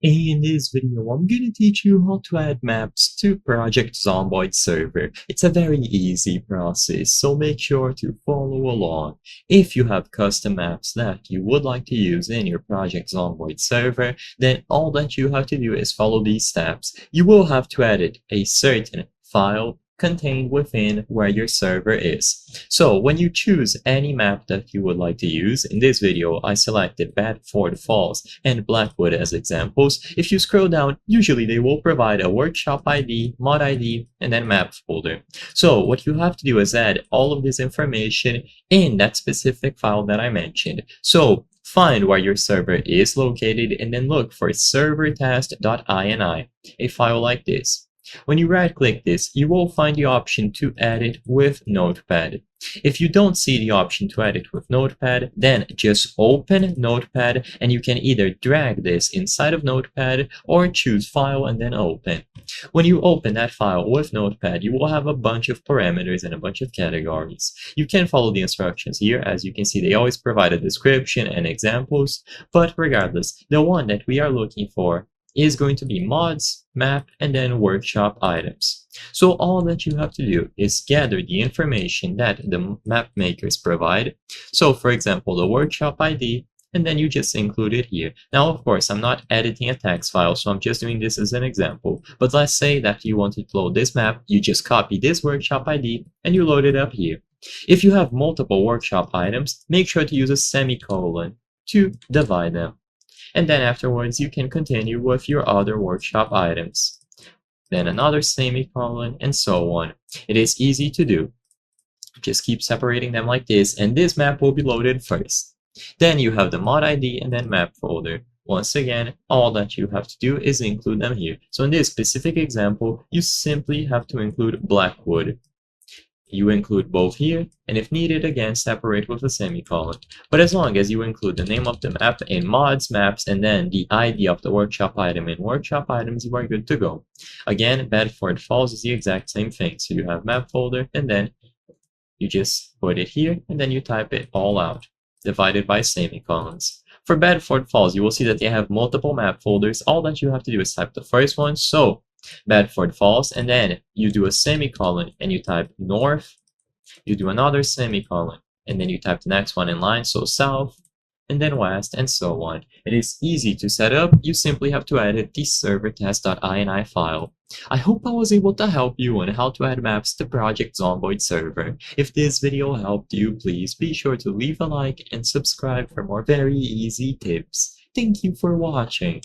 In this video, I'm going to teach you how to add maps to Project Zomboid server. It's a very easy process, so make sure to follow along. If you have custom maps that you would like to use in your Project Zomboid server, then all that you have to do is follow these steps. You will have to edit a certain file contained within where your server is. So when you choose any map that you would like to use, in this video I selected Bedford Falls and Blackwood as examples. If you scroll down, usually they will provide a workshop ID, mod ID, and then map folder. So what you have to do is add all of this information in that specific file that I mentioned. So find where your server is located and then look for servertest.ini, a file like this. When you right-click this, you will find the option to edit with Notepad. If you don't see the option to edit with Notepad, then just open Notepad and you can either drag this inside of Notepad or choose File and then Open. When you open that file with Notepad, you will have a bunch of parameters and a bunch of categories. You can follow the instructions here. As you can see, they always provide a description and examples, but regardless, the one that we are looking for is going to be mods, map, and then workshop items. So all that you have to do is gather the information that the map makers provide. So for example, the workshop ID, and then you just include it here. Now, of course, I'm not editing a text file, so I'm just doing this as an example. But let's say that you wanted to load this map, you just copy this workshop ID and you load it up here. If you have multiple workshop items, make sure to use a semicolon to divide them. And then afterwards you can continue with your other workshop items. Then another semicolon, and so on. It is easy to do. Just keep separating them like this, and this map will be loaded first. Then you have the mod ID and then map folder. Once again, all that you have to do is include them here. So in this specific example, you simply have to include Blackwood. You include both here, and if needed, again, separate with a semicolon. But as long as you include the name of the map in mods, maps, and then the ID of the workshop item in workshop items, you are good to go. Again, Bedford Falls is the exact same thing. So you have map folder, and then you just put it here, and then you type it all out, divided by semicolons. For Bedford Falls, you will see that they have multiple map folders. All that you have to do is type the first one, so Bedford Falls, and then you do a semicolon and you type north, you do another semicolon, and then you type the next one in line, so south, and then west, and so on. It is easy to set up. You simply have to edit the servertest.ini file. I hope I was able to help you on how to add maps to Project Zomboid server. If this video helped you, please be sure to leave a like and subscribe for more very easy tips. Thank you for watching.